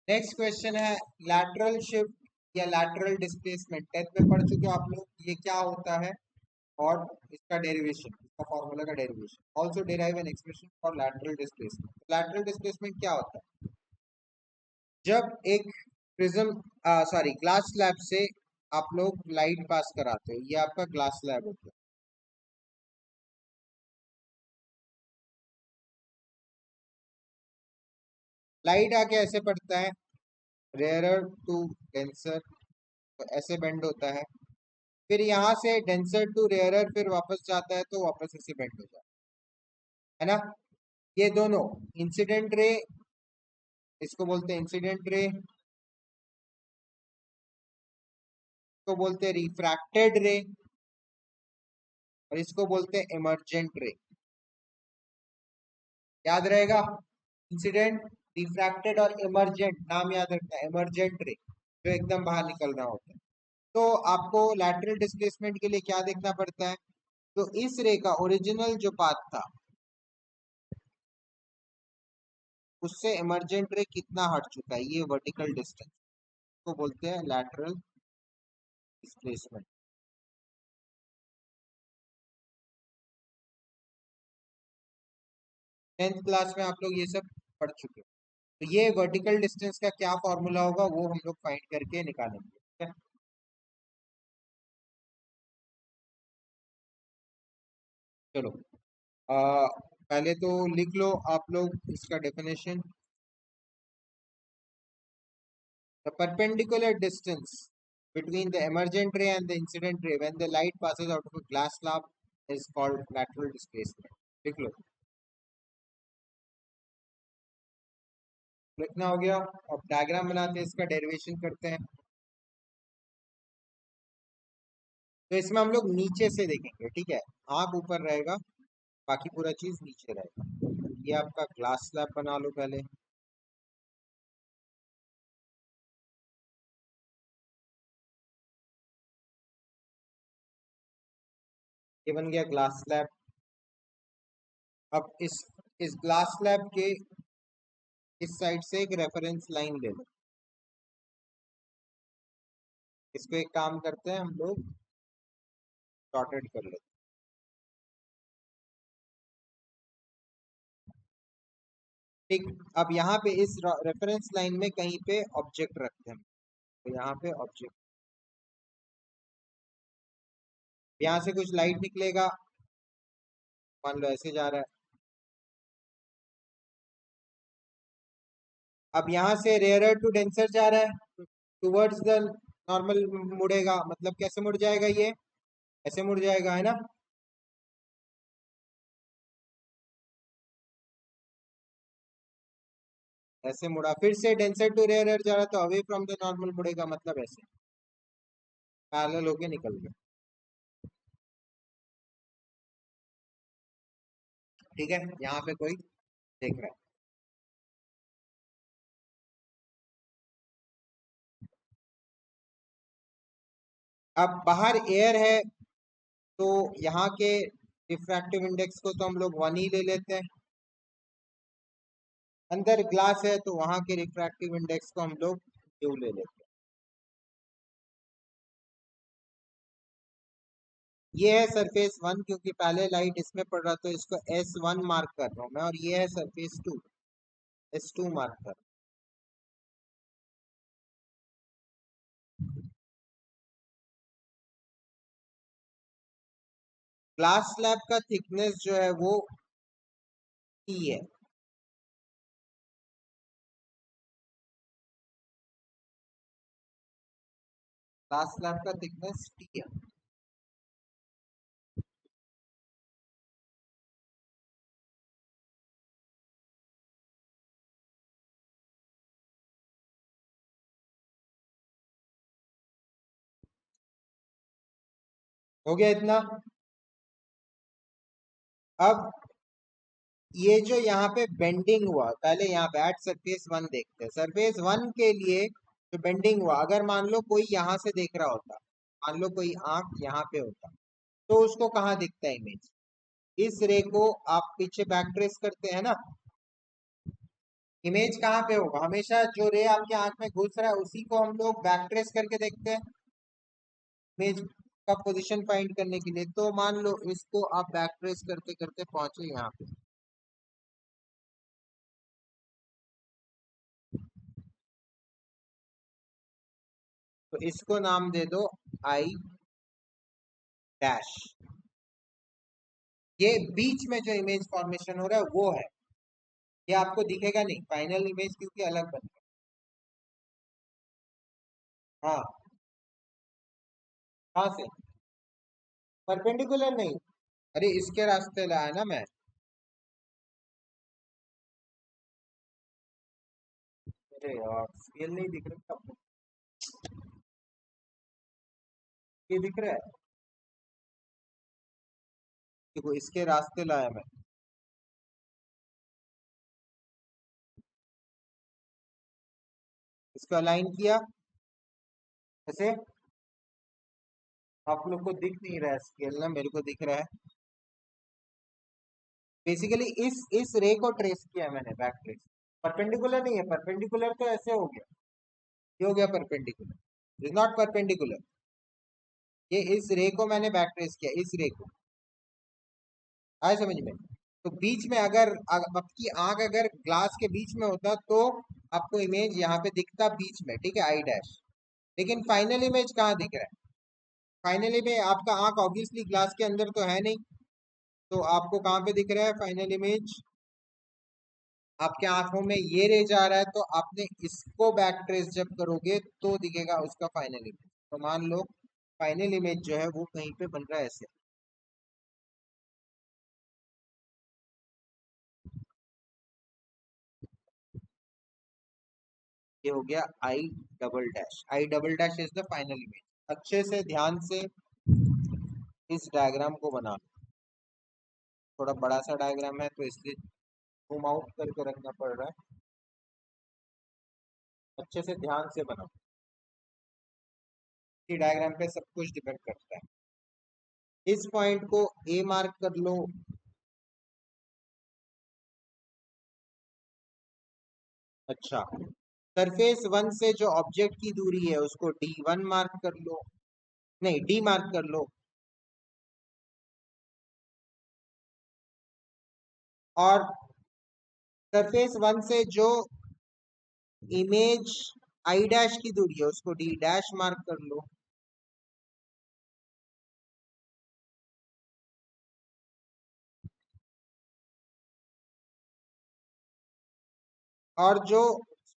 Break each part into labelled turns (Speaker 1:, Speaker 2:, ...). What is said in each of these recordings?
Speaker 1: Next question है lateral shift या lateral displacement. 10th में पढ़ चुके हो आप लोग, ये क्या होता है और इसका डेरिवेशन, इसका फॉर्मूला का derivation. Also derive an expression for lateral displacement. Lateral displacement क्या होता है? जब एक प्रिज्म सॉरी ग्लास स्लैब से आप लोग लाइट पास कराते हो, ये आपका ग्लास स्लैब होता है। लाइट आके ऐसे पड़ता है, रेयरर टू डेंसर, तो ऐसे बेंड होता है। फिर यहाँ से डेंसर टू रेयरर फिर वापस जाता है, तो वापस ऐसे बेंड हो जाता है ना। ये दोनों इंसिडेंट रे, इसको बोलते हैं इंसिडेंट रे, इसको बोलते हैं रिफ्रैक्टेड रे, और इसको बोलते हैं इमर्जेंट रे। याद रहेगा, इंसिडेंट, रिफ्रैक्टेड और इमर्जेंट, नाम याद रखना है। इमर्जेंट रे जो एकदम बाहर निकल रहा होता है। तो आपको लैटरल डिस्प्लेसमेंट के लिए क्या देखना पड़ता है? तो इस रे का ओरिजिनल जो पाथ था उससे इमर्जेंट रे कितना हट चुका है, ये वर्टिकल डिस्टेंस को बोलते हैं लैटरल डिस्प्लेसमेंट। 10th क्लास में आप लोग ये सब पढ़ चुके हो। तो ये वर्टिकल डिस्टेंस का क्या फॉर्मूला होगा वो हम लोग फाइंड करके निकालेंगे, ठीक है। चलो, पहले तो लिख लो आप लोग इसका definition. The perpendicular distance between the emergent ray and the incident ray when the light passes out of a glass slab is called lateral displacement। लिख लो, लिखना हो गया। अब डायग्राम बनाते हैं, इसका डेरिवेशन करते हैं। तो इसमें हम लोग नीचे से देखेंगे, ठीक है। आँख ऊपर रहेगा, बाकी पूरा चीज नीचे रहेगा। ये आपका ग्लास स्लैब बना लो पहले। ये बन गया ग्लास स्लैब। अब इस ग्लास स्लैब के इस साइड से एक रेफरेंस लाइन ले लो। इसको एक काम करते हैं हम लोग, डॉटेड कर लेते हैं, ठीक। अब यहाँ पे इस रेफरेंस लाइन में कहीं पे ऑब्जेक्ट रखते हैं, तो यहाँ पे ऑब्जेक्ट, यहाँ से कुछ लाइट निकलेगा, मान लो ऐसे जा रहा है। अब यहाँ से रेयरर टू डेंसर जा रहा है, टुवर्ड्स द नॉर्मल मुड़ेगा, मतलब कैसे मुड़ जाएगा, ये ऐसे मुड़ जाएगा, है ना। ऐसे मुड़ा, फिर से डेंसर टू रेयरर जा रहा, तो अवे फ्रॉम द नॉर्मल मुड़ेगा, मतलब ऐसे पैरेलल होके निकल गया, ठीक है। यहाँ पे कोई देख रहा है। अब बाहर एयर है, तो यहाँ के रिफ्रैक्टिव इंडेक्स को तो हम लोग 1 ही ले लेते हैं। अंदर ग्लास है, तो वहां के रिफ्रैक्टिव इंडेक्स को हम लोग U ले लेते हैं। ये है सरफेस 1, क्योंकि पहले लाइट इसमें पड़ रहा, तो इसको S1 मार्क कर रहा हूँ मैं, और ये है सरफेस 2, S2 मार्क कर। ग्लास स्लैब का थिकनेस जो है वो T है। ग्लास स्लैब का थिकनेस T है। हो गया इतना। अब ये जो यहाँ पे बेंडिंग हुआ, पहले यहाँ पे एट सरफेस 1 देखते हैं। सरफेस 1 के लिए जो बेंडिंग हुआ, अगर मान लो कोई यहाँ से देख रहा होता, मान लो कोई आंख यहाँ पे होता, तो उसको कहाँ दिखता है इमेज? इस रे को आप पीछे बैक ट्रेस करते हैं ना, इमेज कहाँ पे होगा? हमेशा जो रे आपके आंख में घुस रहा है उसी को हम लोग बैक ट्रेस करके देखते हैं इमेज का पोजीशन फाइंड करने के लिए। तो मान लो इसको आप बैक ट्रेस करते करते पहुंचे यहाँ पे, तो इसको नाम दे दो आई डैश। ये बीच में जो इमेज फॉर्मेशन हो रहा है वो है, ये आपको दिखेगा नहीं फाइनल इमेज क्योंकि अलग बन गया। हाँ, कहाँ से? परपेंडिकुलर नहीं, अरे इसके रास्ते लाया ना मैं। अरे यार स्केल नहीं दिख रहा आपको? ये दिख रहा है? देखो इसके रास्ते लाया मैं, इसको अलाइन किया ऐसे। आप लोग को दिख नहीं रहा है स्केल ना, मेरे को दिख रहा है। बेसिकली इस रे को ट्रेस किया मैंने बैक ट्रेस। परपेंडिकुलर नहीं है, परपेंडिकुलर तो ऐसे हो गया, ये हो गया परपेंडिकुलर, इज नॉट परपेंडिकुलर। ये इस रे को मैंने बैक ट्रेस किया, इस रे को, आए समझ में? तो बीच में अगर आपकी आंख अगर ग्लास के बीच में होता तो आपको इमेज यहाँ पे दिखता बीच में, ठीक है, आई डैश। लेकिन फाइनल इमेज कहाँ दिख रहा है? फाइनली में आपका आंख ऑब्वियसली ग्लास के अंदर तो है नहीं, तो आपको कहाँ पे दिख रहा है फाइनल इमेज? आपके आंखों में ये रह जा रहा है, तो आपने इसको बैक ट्रेस जब करोगे तो दिखेगा उसका फाइनल इमेज। तो मान लो फाइनल इमेज जो है वो कहीं पे बन रहा है ऐसे, ये हो गया I double dash. I double dash is the final image. अच्छे से ध्यान से इस डायग्राम को बना लो। थोड़ा बड़ा सा डायग्राम है तो इसलिए जूम आउट करके रखना पड़ रहा है। अच्छे से ध्यान से बनाओ, इसी डायग्राम पे सब कुछ डिपेंड करता है। इस पॉइंट को ए मार्क कर लो। अच्छा, सरफेस वन से जो ऑब्जेक्ट की दूरी है उसको D1 मार्क कर लो, नहीं डी मार्क कर लो। और सरफेस वन से जो इमेज आई डैश की दूरी है उसको D डैश मार्क कर लो। और जो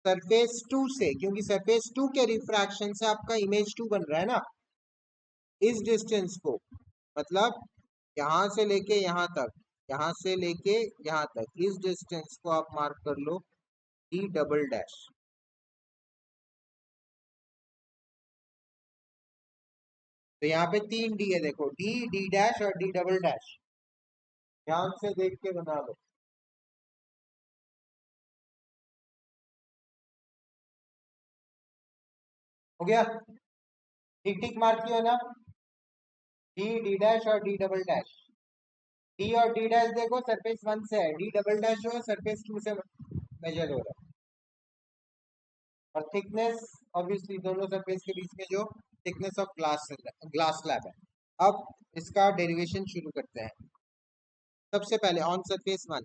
Speaker 1: सरफेस टू से, क्योंकि सरफेस टू के रिफ्रैक्शन से आपका इमेज टू बन रहा है ना, इस डिस्टेंस को, मतलब यहाँ से लेके यहाँ तक, यहाँ से लेके यहाँ तक, इस डिस्टेंस को आप मार्क कर लो D डबल डैश। तो यहाँ पे तीन डी है, देखो डी, डी डैश और डी डबल डैश। ध्यान से देख के बना लो। हो गया? टिक टिक मार्क किया ना? डी, डी डैश और डी डबल डैश। डी और डी डैश देखो सरफेस वन से है, डी डबल डैश जो है सरफेस टू से मेजर हो रहा है। और थिकनेस ऑब्वियसली दोनों सरफेस के बीच में जो थिकनेस ऑफ ग्लास स्लैब है। अब इसका डेरिवेशन शुरू करते हैं। सबसे पहले on surface one,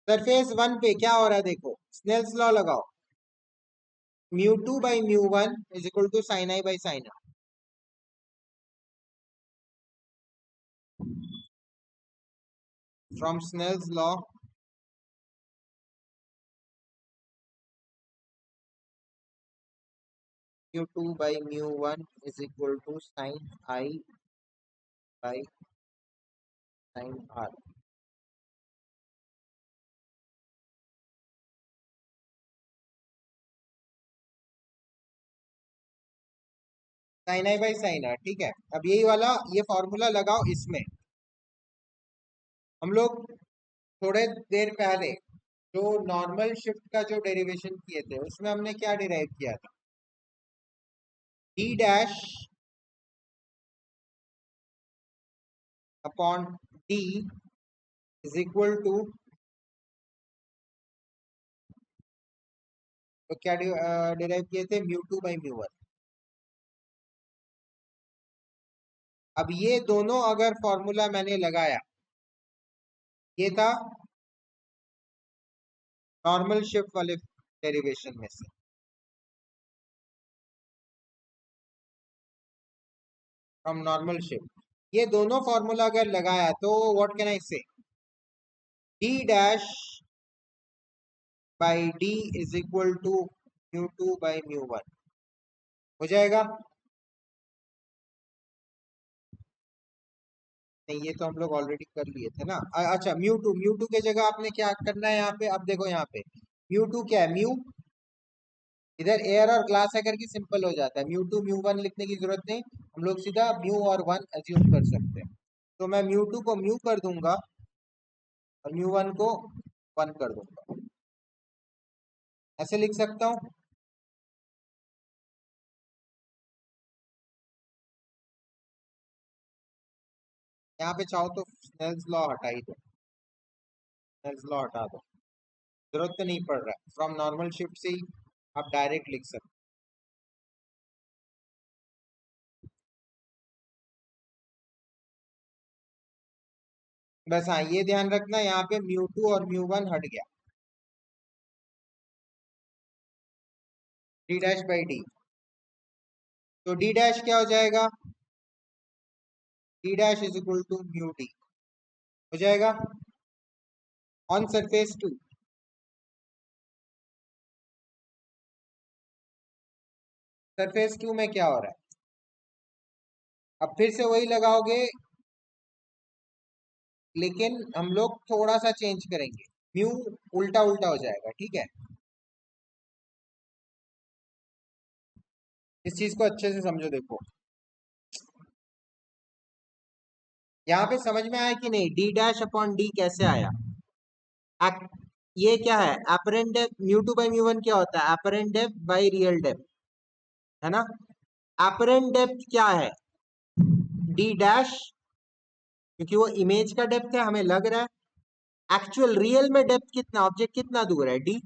Speaker 1: surface one पे क्या हो रहा है देखो, स्नेल्स लॉ लगाओ। Mu two by mu one is equal to sine I by sine R. From Snell's law, mu two by mu one is equal to sine I by sine R. Sine I by sine R, ठीक है। अब यही वाला ये formula लगाओ इसमें। हम लोग थोड़े देर पहले जो नॉर्मल शिफ्ट का जो डेरिवेशन किए थे उसमें हमने क्या डिराइव किया था? D dash upon D is equal to, तो क्या डिराइव किए थे, mu two by mu one. अब ये दोनों अगर फॉर्मूला मैंने लगाया, ये था नॉर्मल शिफ्ट वाले डेरिवेशन में से, फ्रॉम नॉर्मल शिफ्ट, ये दोनों फॉर्मूला अगर लगाया तो what can I say, D dash by D is equal to mu two by mu one हो जाएगा। नहीं, ये तो हम लोग ऑलरेडी कर लिए थे ना। अच्छा, म्यू टू के जगह आपने क्या करना है यहाँ पे, अब देखो यहाँ पे म्यू टू क्या है, म्यू, इधर एयर और ग्लास है करके सिंपल हो जाता है, म्यू टू म्यू वन लिखने की जरूरत नहीं, हम लोग सीधा म्यू और वन अज्यूम कर सकते हैं। तो मैं म्यू टू को म्यू कर दूंगा और म्यू वन को वन कर दूंगा, ऐसे लिख सकता हूँ। यहाँ पे चाहो तो स्नेल्स लॉ हटा ही दो, स्नेल्स लॉ हटा दो, जरूरत तो नहीं पड़ रहा है, फ्रॉम नॉर्मल शिफ्ट से ही आप डायरेक्ट लिख सकते हैं। बस हाँ, ये ध्यान रखना यहाँ पे म्यू टू और म्यू वन हट गया, डी डैश बाई डी, तो डी डैश क्या हो जाएगा, D dash is equal to mu D हो जाएगा on surface two. Surface two में क्या हो रहा है, अब फिर से वही लगाओगे, लेकिन हम लोग थोड़ा सा चेंज करेंगे, म्यू उल्टा उल्टा हो जाएगा, ठीक है। इस चीज को अच्छे से समझो, देखो यहाँ पे समझ में आया कि नहीं, डी डैश अपॉन डी कैसे आया। ये क्या है, apparent depth, mu two by mu one क्या होता है, apparent depth by real depth, है ना। अपरेंट डेप्थ क्या है, डी डैश, क्योंकि वो इमेज का डेप्थ है, हमें लग रहा है। एक्चुअल रियल में डेप्थ कितना, ऑब्जेक्ट कितना दूर है, डी,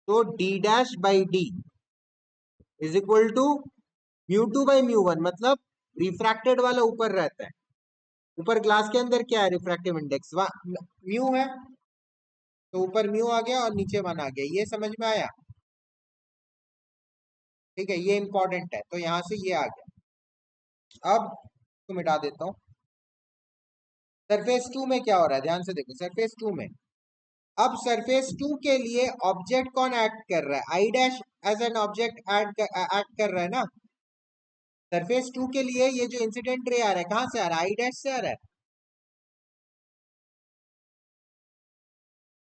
Speaker 1: तो D dash by D is equal to mu two by mu one, मतलब रिफ्रैक्टेड वाला ऊपर रहता है, ऊपर ग्लास के अंदर क्या है, रिफ्रैक्टिव इंडेक्स म्यू है, तो ऊपर म्यू आ गया और नीचे वन आ गया, ये समझ में आया, ठीक है, ये इंपॉर्टेंट है, तो यहां से ये आ गया। अब तो मिटा देता हूँ। सरफेस टू में क्या हो रहा है, ध्यान से देखो, सरफेस टू में, अब सरफेस टू के लिए ऑब्जेक्ट कौन एक्ट कर रहा है, I dash as an object act कर रहा है ना। सरफेस टू के लिए ये जो इंसिडेंट रे आ रहा है, कहां से आ रहा है, आई डैश से आ रहा है,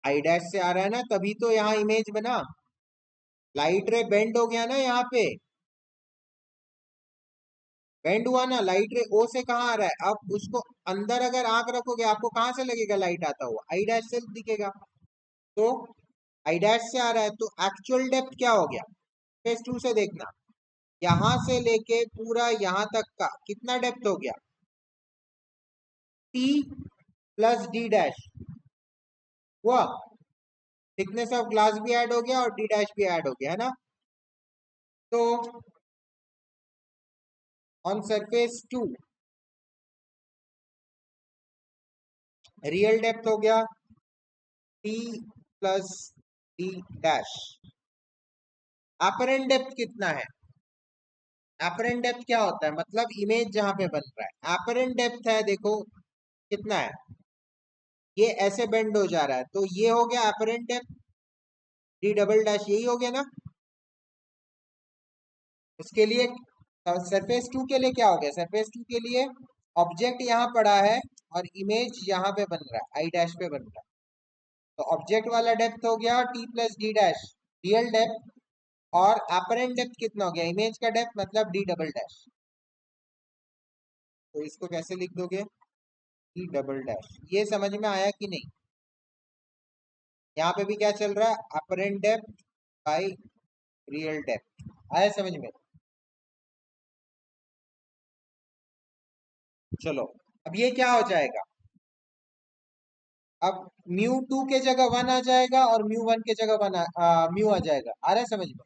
Speaker 1: आई डैश से आ रहा है ना, तभी तो यहाँ इमेज बना, लाइट रे बेंड हो गया ना यहाँ पे, बेंड हुआ ना, लाइट रे ओ से कहाँ आ रहा है, अब उसको अंदर अगर आंख रखोगे आपको कहां से लगेगा लाइट आता हुआ, आई डैश से दिखेगा, तो आई डैश से आ रहा है, तो एक्चुअल डेप्थ क्या हो गया, फेस टू से देखना, यहां से लेके पूरा यहां तक का कितना डेप्थ हो गया, टी प्लस डी डैश हुआ, थिकनेस ऑफ ग्लास भी ऐड हो गया और डी डैश भी ऐड हो गया, है ना। तो on surface two real depth हो गया T plus D dash, apparent depth कितना है, अपरेंट डेप्थ क्या होता है, मतलब इमेज जहां पे बन रहा है, अपरेंट डेप्थ है, देखो कितना है, ये ऐसे बेंड हो जा रहा है, तो ये हो गया apparent depth, D double dash यही हो गया ना। उसके लिए सरफेस टू के लिए क्या हो गया, सरफेस टू के लिए ऑब्जेक्ट यहाँ पड़ा है और इमेज यहाँ पे बन रहा है, आई डैश पे बन रहा है, तो ऑब्जेक्ट वाला डेप्थ हो गया T plus D dash real depth, और अपरेंट डेप्थ कितना हो गया, इमेज का डेप्थ, मतलब डी डबल डैश, तो इसको कैसे लिख दोगे, डी डबल डैश, ये समझ में आया कि नहीं। यहाँ पे भी क्या चल रहा है, apparent depth by real depth, आया समझ में। चलो अब ये क्या हो जाएगा, अब म्यू टू के जगह वन आ जाएगा और म्यू वन के जगह म्यू आ जाएगा। आ रहा है समझ में?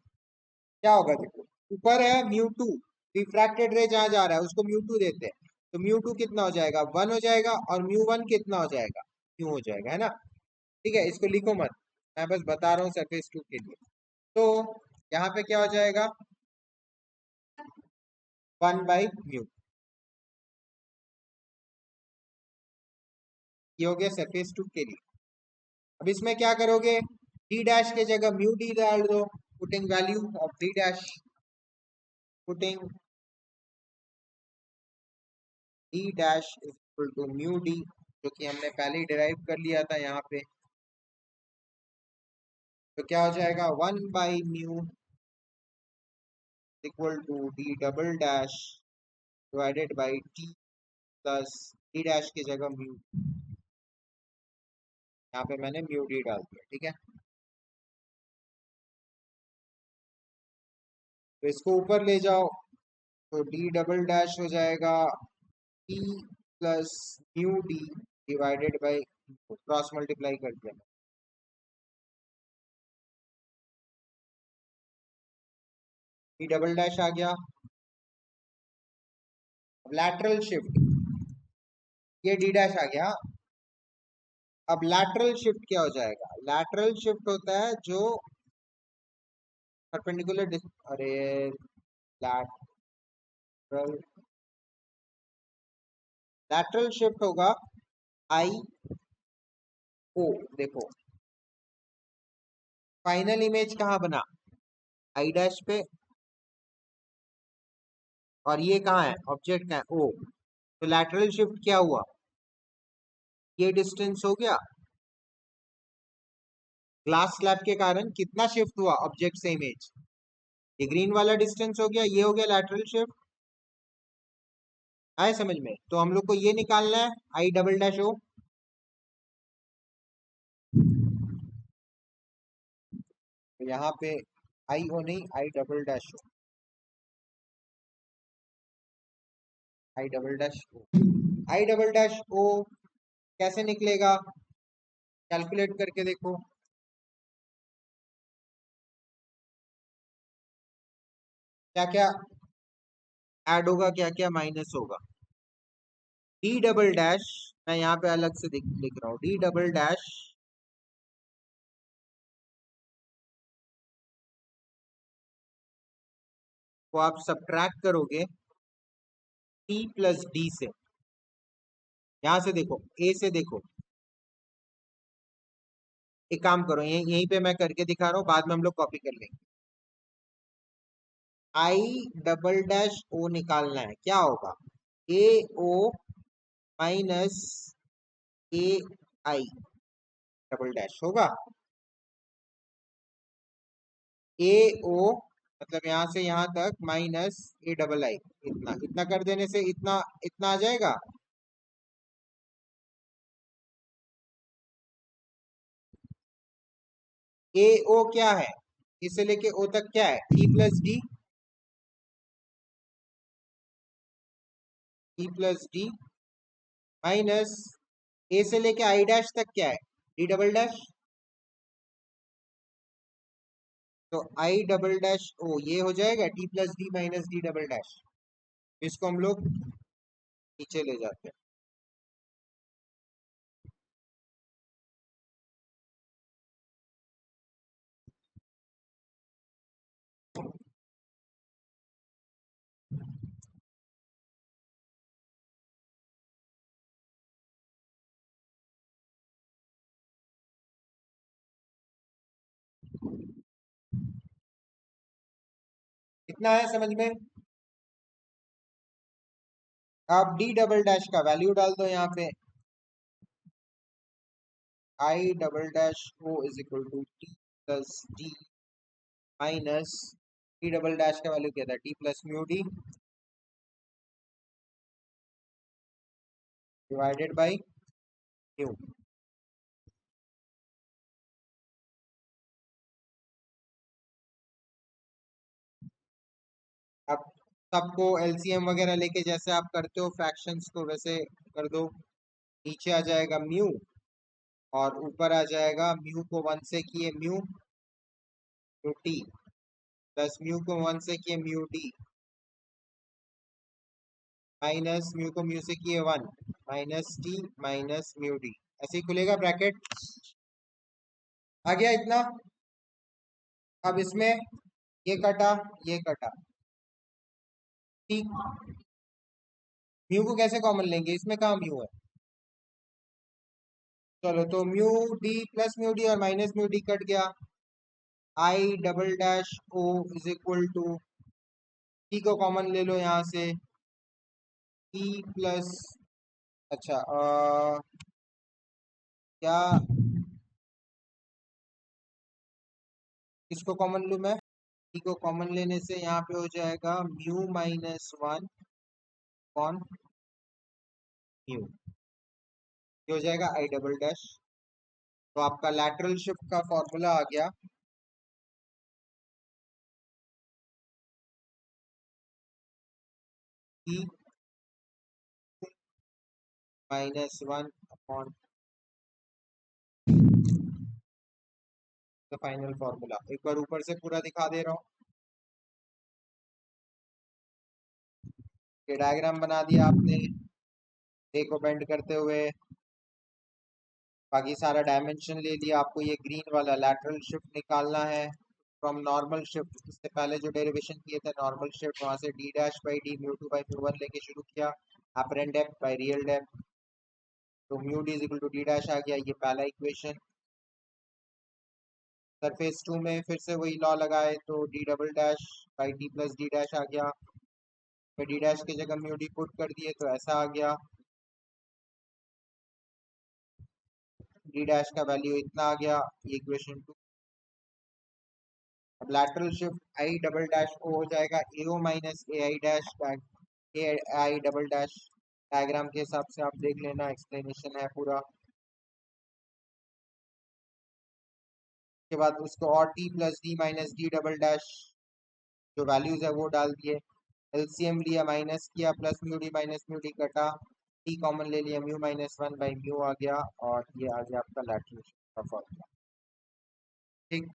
Speaker 1: क्या होगा देखो, ऊपर है म्यू टू, रिफ्रैक्टेड रे जहां जा रहा है उसको म्यू टू देते हैं, तो म्यू टू कितना हो जाएगा, वन हो जाएगा, और म्यू वन कितना हो जाएगा, म्यू हो जाएगा, है ना? ठीक है, इसको लिखो मत, मैं बस बता रहा हूँ सरफेस टू के लिए। तो यहाँ पे क्या हो जाएगा, वन बाई म्यू, ये हो गया सरफेस टू के लिए। अब इसमें क्या करोगे, डी डैश के जगह म्यू डी डाल दो, putting value of D dash, putting D dash is equal to mu D, जो कि हमने पहले ही डिराइव कर लिया था यहाँ पे। तो क्या हो जाएगा, one by mu equal to D double dash divided by T plus D dash की जगह म्यू, यहाँ पे मैंने म्यू डी डाल दिया, ठीक है। तो इसको ऊपर ले जाओ, तो डी डबल डैश हो जाएगा T plus mu D divided by, cross multiply कर दिया, डी डबल डैश आ गया। अब लैटरल शिफ्ट, ये डी डैश आ गया। अब लैटरल शिफ्ट क्या हो जाएगा, लैटरल शिफ्ट होता है जो परपेंडिकुलर अरे लैटरल, लैटरल शिफ्ट होगा आई ओ, देखो फाइनल इमेज कहाँ बना, आई डैश पे, और ये कहाँ है, ऑब्जेक्ट का है ओ, तो लैटरल शिफ्ट क्या हुआ, ये डिस्टेंस हो गया, ग्लास स्लैब के कारण कितना शिफ्ट हुआ ऑब्जेक्ट से इमेज, ये ग्रीन वाला डिस्टेंस हो गया, ये हो गया लैटरल शिफ्ट। आए समझ में? तो हम लोग को ये निकालना है आई डबल डैश ओ, तो यहाँ पे आई ओ नहीं, I double dash O, I double dash O, I double dash O कैसे निकलेगा, कैलकुलेट करके देखो, क्या क्या ऐड होगा, क्या क्या माइनस होगा। डी डबल डैश, मैं यहाँ पे अलग से लिख रहा हूँ, डी डबल डैश को आप सब्ट्रैक्ट करोगे टी प्लस डी से, यहाँ से देखो, ए से देखो, एक काम करो, यहीं पे मैं करके दिखा रहा हूँ, बाद में हम लोग कॉपी कर लेंगे। आई डबल डैश ओ निकालना है, क्या होगा, A O minus A I double dash होगा, ए ओ मतलब यहाँ से यहाँ तक माइनस ए डबल आई, इतना इतना कर देने से इतना इतना आ जाएगा। ए ओ क्या है, इसे लेके ओ तक क्या है, T plus D, T plus D minus A से लेके आई डैश तक क्या है, डी डबल डैश, तो आई डबल डैश ओ ये हो जाएगा T plus D minus D double dash, इसको हम लोग नीचे ले जाते हैं। कितना है समझ में? आप डी डबल डैश का वैल्यू डाल दो यहाँ पे, I double dash O is equal to T plus D minus D double dash का वैल्यू क्या था, T plus mu D divided by mu. अब सबको एलसीएम वगैरह लेके जैसे आप करते हो फ्रैक्शंस को, वैसे कर दो, नीचे आ जाएगा म्यू और ऊपर आ जाएगा म्यू को 1 से किए mu mu T plus mu को 1 से किए म्यू डी माइनस म्यू को म्यू से किए 1 minus T minus mu D. ऐसे ही खुलेगा ब्रैकेट। आ गया इतना। अब इसमें ये कटा ये कटा, ठीक। म्यू को कैसे कॉमन लेंगे, इसमें कहाँ म्यू है। चलो तो mu D plus mu D और माइनस म्यू डी कट गया। I double dash O is equal to, T को कॉमन ले लो यहाँ से, टी प्लस, अच्छा क्या इसको कॉमन लूँ मैं, टी को कॉमन लेने से यहाँ पे हो जाएगा म्यू माइनस 1 कॉन म्यू, ये हो जाएगा आई डबल डैश। तो आपका लैटरल शिफ्ट का फॉर्मूला आ गया, T minus 1 upon the final formula. एक बार ऊपर से पूरा दिखा दे रहा हूँ। ये डायग्राम बना दिया आपने ए को बेंड करते हुए, बाकी सारा डायमेंशन ले लिया। आपको ये ग्रीन वाला लैटरल शिफ्ट निकालना है फ्रॉम नॉर्मल शिफ्ट। इससे पहले जो डेरिवेशन किए थे नॉर्मल शिफ्ट, वहां से D dash by D mu two by mu one लेके शुरू किया, apparent depth by real depth, तो mu D is equal to D dash आ गया, ये पहला इक्वेशन। सरफेस टू में फिर से वही लॉ लगाए तो D double dash by D plus D dash आ गया, फिर डी डैश की जगह म्यू डी पुट कर दिए तो ऐसा आ गया, डी डैश का वैल्यू इतना आ गया, इक्वेशन टू। अब lateral shift I double dash O हो जाएगा A O minus A I dash, A I double dash. Diagram के हिसाब से आप देख लेना, एक्सप्लेनेशन है पूरा। उसके बाद उसको और T plus D minus D double dash जो वैल्यूज है वो डाल दिए, एलसीएम लिया माइनस किया, plus mu D minus mu D कटा, टी कॉमन ले लिया, म्यू माइनस 1 बाई म्यू आ गया, और ये आ गया आपका लैटरल शिफ्ट का फॉर्मूला। ठीक।